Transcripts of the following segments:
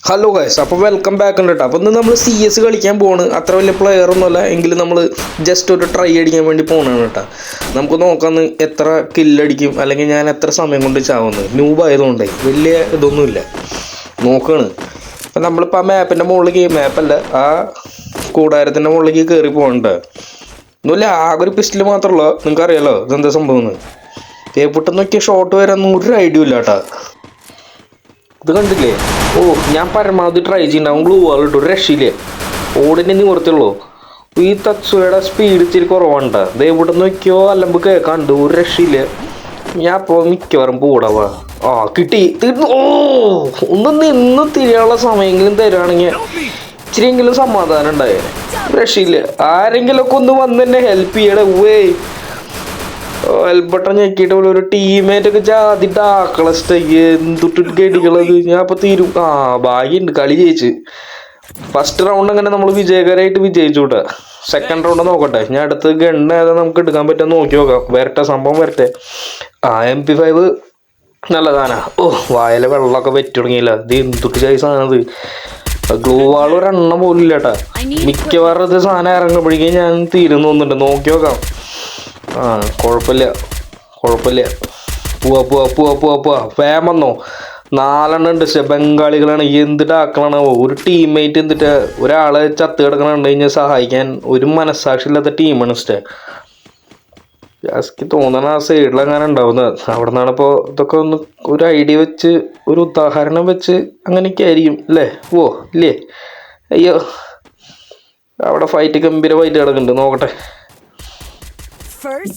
Hello guys, അപ്പോൾ welcome back ഉണ്ട് കേട്ടോ. അപ്പോൾ ഇന്ന് നമ്മൾ CS കളിക്കാൻ പോവാണ്. അത്ര വലിയ പ്ലെയർ ഒന്നുമല്ല, എങ്കിലും നമ്മൾ ജസ്റ്റ് ഒരു ട്രൈ അടിക്കാൻ വേണ്ടി പോകണതാണ് കേട്ടോ. നമുക്ക് നോക്കാമെന്ന് എത്ര കില്ലടിക്കും, അല്ലെങ്കിൽ ഞാൻ എത്ര സമയം കൊണ്ട് ചാവുന്നത്. ന്യൂബായതുകൊണ്ടേ വലിയ ഇതൊന്നുമില്ല, നോക്കുകയാണ്. അപ്പം നമ്മളിപ്പോൾ ആ മാപ്പിൻ്റെ മുകളിലേക്ക്, മാപ്പല്ല ആ കൂടാരത്തിൻ്റെ മുകളിലേക്ക് കയറി പോകണ്ട. ഒന്നുമില്ല, ആകെ ഒരു പിസ്റ്റൽ മാത്രമല്ല. നിങ്ങൾക്ക് അറിയാലോ ഇതെന്താ സംഭവം എന്ന്. തേപ്പിട്ട് നോക്കിയ ഷോട്ട് വരാനൊന്നും ഒരു ഐഡിയ ഇല്ല കേട്ടോ. ഇത് കണ്ടില്ലേ? ഓ, ഞാൻ പരമാവധി ട്രൈ ചെയ്യണ്ടാവും. ഗ്ലൂ വാൾ ഇട്ടു, ഒരു രക്ഷയില്ലേ. ഓടിനെ നിവർത്തുള്ളൂ. ഈ തത്സുയുടെ സ്പീഡ് ഇച്ചിരി കുറവാണ്. ദയവിട്ട് നോക്കിയോ അല്ലമ്പ് കേൾക്കാണ്ട് ഒരു രക്ഷയില്ല. ഞാൻ അപ്പോൾ മിക്കവാറും പോടാവാ. ആ കിട്ടി, തീർന്നു. ഓ, ഒന്ന് നിന്ന് തിരിയാനുള്ള സമയമെങ്കിലും തരുവാണെങ്കിൽ ഇച്ചിരിയെങ്കിലും സമാധാനം ഉണ്ടായേ. രക്ഷയില്ല. ആരെങ്കിലുമൊക്കെ ഒന്ന് വന്ന് എന്നെ ഹെൽപ്പ് ചെയ്യണേ. വേ എൽബട്ടൺ ഞെക്കിയിട്ട് പോലെ ഒരു ടീമേറ്റൊക്കെ ജാതിട്ട് ആക്കളസ്റ്റയ്ക്ക് എന്തൊട്ട് ഗഡികളത്. ഞാൻ അപ്പോൾ തീരും. ആ ഭാഗ്യമുണ്ട്, കളി ജയിച്ച്. ഫസ്റ്റ് റൗണ്ട് അങ്ങനെ നമ്മൾ വിജയകരമായിട്ട് വിജയിച്ചു കൂട്ടാ. സെക്കൻഡ് റൗണ്ട് നോക്കട്ടെ. ഞാൻ അടുത്ത് ഗണ്ണ് ഏതാ നമുക്ക് എടുക്കാൻ പറ്റുക നോക്കി നോക്കാം. വരട്ടെ, സംഭവം വരട്ടെ. MP5 നല്ലതാനാ. ഓ, വായല വെള്ളമൊക്കെ വെറ്റി തുടങ്ങിയില്ല. ഇത് എന്തൊട്ട് ചായ സാധനം. ഗ്ലൂ വാൾ ഒരെണ്ണം പോലും ഇല്ല കേട്ടാ. മിക്കവാറും ഇത് സാധനം ഇറങ്ങുമ്പോഴേക്കും ഞാൻ തീരുന്നു തോന്നുന്നുണ്ട്. നോക്കി നോക്കാം. ആ കുഴപ്പമില്ല. പോവാ ഫേമെന്നോ 4 ഉണ്ട്. ബംഗാളികളാണ്. എന്തിട്ട് ആക്കണോ ഒരു ടീംമേറ്റ്. എന്തിട്ട് ഒരാളെ ചത്ത് കിടക്കണുണ്ട് കഴിഞ്ഞാൽ സഹായിക്കാൻ ഒരു മനസ്സാക്ഷി ഇല്ലാത്ത ടീമാണ് സ്റ്റേ. ജാസ്ക്ക് തോന്നണ ആ സൈഡിലങ്ങനെ ഉണ്ടാവുന്നത്. അവിടെ നിന്നാണ് ഇപ്പോൾ ഇതൊക്കെ ഒന്ന് ഒരു ഐഡിയ വെച്ച്, ഒരു ഉദാഹരണം വെച്ച് അങ്ങനെയൊക്കെ ആയിരിക്കും അല്ലേ? ഓ ഇല്ലേ, അയ്യോ അവിടെ ഗംഭീര ഫൈറ്റ് കിടക്കുന്നുണ്ട്. നോക്കട്ടെ.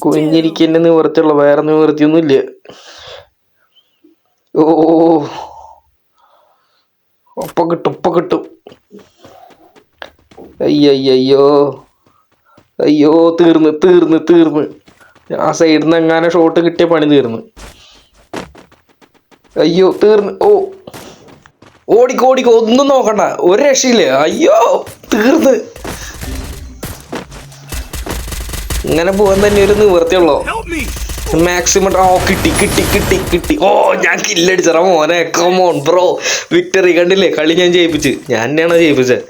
കുഞ്ഞിരിക്കന്നെ നിവർത്തിയുള്ള, വേറെ നിവർത്തിയൊന്നും ഇല്ല. ഓ, ഒപ്പം കിട്ടും. അയ്യോ തീർന്ന്. ആ സൈഡിൽ നിന്ന് എങ്ങനെ ഷോട്ട് കിട്ടിയ പണി തീർന്ന്. അയ്യോ തീർന്ന്. ഓ, ഓടിക്കോ, ഒന്നും നോക്കണ്ട, ഒരു രക്ഷയില്ല. അയ്യോ തീർന്ന്. ഇങ്ങനെ പോകാൻ തന്നെ ഒരു നിവൃത്തിയുള്ളോ. മാക്സിമം. ഓ കിട്ടി. ഓ, ഞാൻ കില്ലടിച്ചറ മോനെ. Come on bro, victory. കണ്ടില്ലേ, കളി ഞാൻ ജയിപ്പിച്ച്. ഞാൻ തന്നെയാണ് ജയിപ്പിച്ചത്.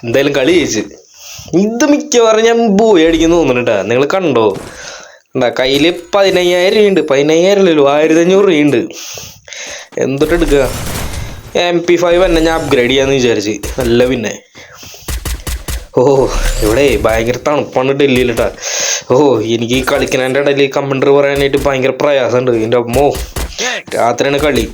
എന്തായാലും കളി ജയിച്ച്. ഇത് മിക്കവാറും ഞാൻ ബൂയി അടിക്കുന്നു തോന്നുന്നുണ്ടാ. നിങ്ങൾ കണ്ടോ? കയ്യിൽ 15,000 രൂപയുണ്ട്. 15,000 അല്ലല്ലോ, 1,500 രൂപയുണ്ട്. എന്തൊട്ട് എടുക്കുക. MP5 തന്നെ ഞാൻ അപ്ഗ്രേഡ് ചെയ്യാന്ന് വിചാരിച്ച്. അല്ല പിന്നെ. ഓ, ഇവിടെ ഭയങ്കര തണുപ്പാണ് ഡൽഹിയിൽ കേട്ടാ. ഓ, എനിക്ക് ഈ കളിക്കുന്നതിൻ്റെ ഇടയിൽ കമൻട്രി പറയാനായിട്ട് ഭയങ്കര പ്രയാസമുണ്ട്. എൻ്റെ അമ്മോ, രാത്രിയാണ് കളി.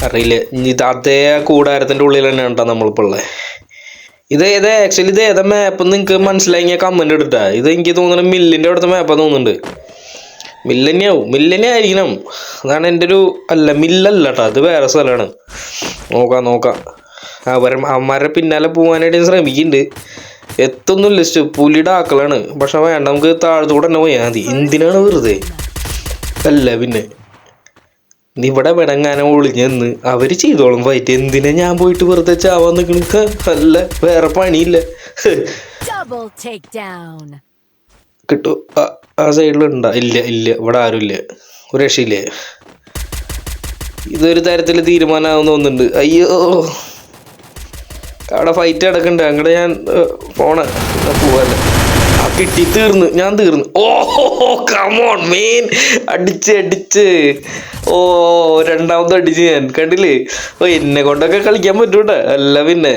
അറിയില്ല, ഇത് അതേ കൂടാരത്തിൻ്റെ ഉള്ളിൽ തന്നെ കേട്ടോ നമ്മളിപ്പോൾ ഉള്ളത്. ഇത് ഏതാ മാപ്പ് നിങ്ങൾക്ക് മനസ്സിലാക്കിയ കമൻറ്റ് എടുത്താ. ഇത് എനിക്ക് തോന്നുന്നത് മില്ലിൻ്റെ അവിടുത്തെ മാപ്പാന്ന് തോന്നുന്നുണ്ട്. മില്ലന്നെ ആയിരിക്കണം. അതാണ് എൻ്റെ ഒരു മില്ലല്ല കേട്ടോ, അത് വേറെ സ്ഥലമാണ്. നോക്കാം. അവന്മാരുടെ പിന്നാലെ പോകാനായിട്ട് ശ്രമിക്കുന്നുണ്ട്. എത്തൊന്നുമില്ല, പുലിയുടെ ആക്കളാണ്. പക്ഷെ വേണ്ട, നമുക്ക് താഴത്തൂടെ തന്നെ പോയാൽ മതി. എന്തിനാണ് വെറുതെ? അല്ല പിന്നെ ഇവിടെ വിടങ്ങാനെ ഒളിഞ്ഞെന്ന് അവര് ചെയ്തോളും ഫൈറ്റ്. എന്തിനാ ഞാൻ പോയിട്ട് വെറുതെ ചാവാൻ നിൽക്കണ? അല്ല, വേറെ പണിയില്ല. കിട്ടു. ആ സൈഡിലുണ്ടാ? ഇല്ല, ഇവിടെ ആരുമില്ല. ഒരു രക്ഷയില്ലേ. ഇതൊരു തരത്തിൽ തീരുമാനമാകുന്ന തോന്നുന്നുണ്ട്. അയ്യോ, അവിടെ ഫൈറ്റ് കിടക്കുന്നുണ്ട്. അങ്ങോട്ട് ഞാൻ പോവാല്ലേ. കിട്ടി, ഞാൻ തീർന്നു. ഓ കമോൺ മെയിൻ. അടിച്ച് ഓ, രണ്ടാമത് അടിച്ച് ഞാൻ. കണ്ടില്ലേ? ഓ, എന്നെ കൊണ്ടൊക്കെ കളിക്കാൻ പറ്റൂട്ടെ. അല്ല പിന്നെ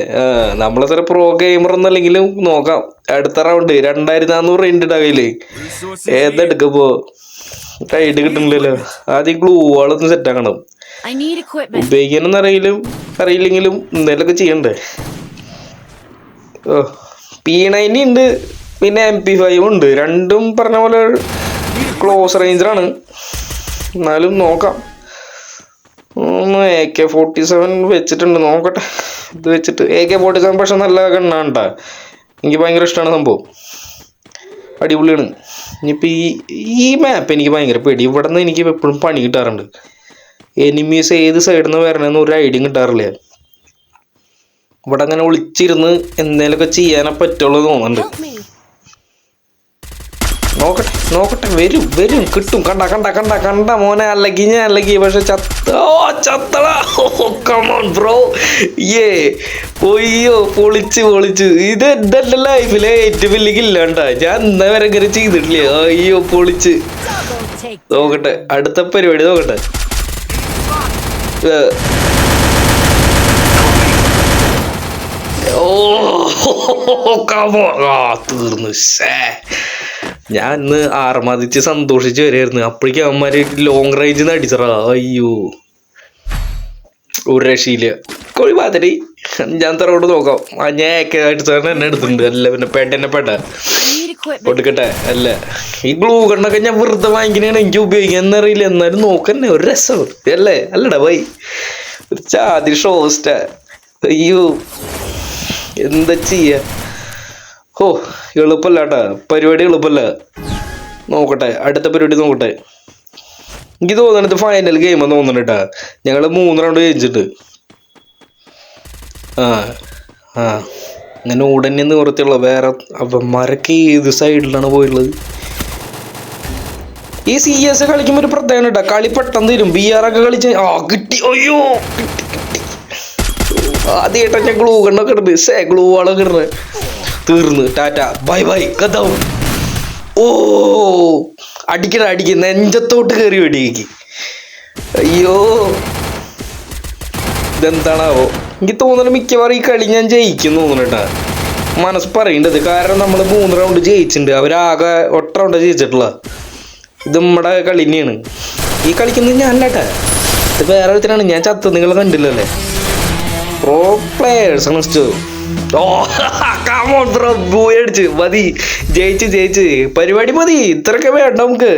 നമ്മളത്ര പ്രോ ഗെയിമർ ഒന്നല്ലെങ്കിലും നോക്കാം. അടുത്ത റൗണ്ട് 2,400 ഉണ്ട് കയ്യില്. ഏതെടുക്കപ്പോ ടൈഡ് കിട്ടുന്നില്ലല്ലോ. ആദ്യം ഗ്ലൂ വാളൊന്ന് സെറ്റാക്കണം. ഉപയോഗിക്കാനൊന്നും അറിയില്ലെങ്കിലും എന്തെങ്കിലുമൊക്കെ ചെയ്യണ്ടേ. ഓ, P90 ഉണ്ട്, പിന്നെ MP5 ഉണ്ട്. രണ്ടും പറഞ്ഞ പോലെ ക്ലോസ് റേഞ്ചറാണ്. എന്നാലും നോക്കാം. AK-47 വെച്ചിട്ടുണ്ട്. നോക്കട്ടെ. ഇത് വെച്ചിട്ട് AK-47 പക്ഷെ നല്ല ഗണ്ണാണ് കേട്ടോ. എനിക്ക് ഭയങ്കര ഇഷ്ടമാണ് സംഭവം. അടിപൊളിയാണ്. ഇനിയിപ്പോൾ ഈ മാപ്പ് എനിക്ക് ഭയങ്കര പേടി. ഇവിടെ നിന്ന് എനിക്ക് എപ്പോഴും പണി കിട്ടാറുണ്ട്. എനിമീസ് ഏത് സൈഡിൽ നിന്ന് വരണമെന്ന് ഒരു ഐഡിയ കിട്ടാറില്ല. ഇവിടെ അങ്ങനെ ഒളിച്ചിരുന്ന് എന്തെങ്കിലുമൊക്കെ ചെയ്യാനേ പറ്റുള്ളൂ തോന്നുന്നുണ്ട്. നോക്കട്ടെ നോക്കട്ടെ, വരും വരും, കിട്ടും. കണ്ട കണ്ട കണ്ട കണ്ട മോനെ, അല്ലെങ്കിൽ ഞാൻ അല്ലെങ്കിൽ പക്ഷെ ചത്തടാ. കമോൺ ബ്രോ, ഒയ്യോ പൊളിച്ച് പൊളിച്ച്. ഇത് എൻ്റെ ലൈഫിലെ ഏറ്റവും വലിയ കില്ലാണ്ട, ഞാൻ ഇന്നേ വരെ ഇങ്ങനെ ചെയ്തിട്ടില്ല. അയ്യോ പൊളിച്ച്. നോക്കട്ടെ അടുത്ത പരിപാടി നോക്കട്ടെ. തീർന്നു. ഞാൻ ഇന്ന് ആർമാദിച്ച് സന്തോഷിച്ച് വരായിരുന്നു. അപ്പോഴേക്കും അവന്മാര് ലോങ് റേഞ്ചിൽ നിന്ന് അടിച്ചറാ. അയ്യോ ഒരു രക്ഷയില്ല. കോഴി മാതിരി ഞാൻ തറോട് നോക്കാം. ഞാൻ അടിച്ചാൽ എന്നെ എടുത്തിട്ടുണ്ട്. അല്ല പിന്നെ പെട്ട കൊടുക്കട്ടെ. അല്ല ഈ ഗ്ലൂ കണ്ണൊക്കെ ഞാൻ വെറുതെ വാങ്ങിക്കണേണ്, എനിക്ക് ഉപയോഗിക്കാൻ എന്നറിയില്ല. എന്നാലും നോക്കന്നെ ഒരു രസം അല്ലേ? അല്ലടാ ബൈ, ഒരു ചാതി ഷോസ്റ്റാ. അയ്യോ എന്താ ചെയ്യാ. ഓ എളുപ്പല്ല കേട്ടാ പരിപാടി, എളുപ്പല്ല. നോക്കട്ടെ അടുത്ത പരിപാടി നോക്കട്ടെ. എനിക്ക് തോന്നണത് ഫൈനൽ ഗെയിമെന്ന് തോന്നണ കേട്ടാ. ഞങ്ങള് 3 റൗണ്ട് ജയിച്ചിട്ട് അങ്ങനെ ഉടനെ നിവൃത്തിയുള്ള വേറെ അവന്മാരൊക്കെ ഏത് സൈഡിലാണ് പോയിട്ടുള്ളത്. ഈ CS കളിക്കുമ്പോൾ ഒരു പ്രത്യേകം കേട്ടാ, കളി പെട്ടെന്ന് തരും. BR ഒക്കെ കളിച്ച് കിട്ടി. അയ്യോ കിട്ടി കിട്ടി. ആദ്യമായിട്ടാ ഞാൻ ഗ്ലൂ കണ്ണൊക്കെ ഇടുന്നത്, ഗ്ലൂ വാളൊക്കെ ഇടുന്നത്. തീർന്ന് ടാറ്റ ബൈ ബൈ കഥാവും. ഓ അടിക്കുന്ന നെഞ്ചത്തോട്ട് കയറി വെടിയേക്ക്. അയ്യോ ഇതെന്താണാവോ. എനിക്ക് തോന്നുന്നു മിക്കവാറും ഈ കളി ഞാൻ ജയിക്കും തോന്നുന്നു കേട്ടാ. മനസ്സ് പറയേണ്ടത്, കാരണം നമ്മൾ 3 റൗണ്ട് ജയിച്ചിട്ടുണ്ട്, അവരാകെ 8 റൗണ്ട് ജയിച്ചിട്ടുള്ള. ഇത് നമ്മുടെ കളി തന്നെയാണ്. ഈ കളിക്കുന്നത് ഞാനല്ലാട്ടാ, ഇത് വേറെ ഒരുത്തനാണ്. ഞാൻ ചത്ത നിങ്ങൾ കണ്ടില്ലല്ലേ. പ്രോ പ്ലേയേഴ്സ് ബ്രോ, അടിച്ച് മതി. ജയിച്ച് പരിപാടി മതി, ഇത്രയൊക്കെ വേണ്ട നമുക്ക്.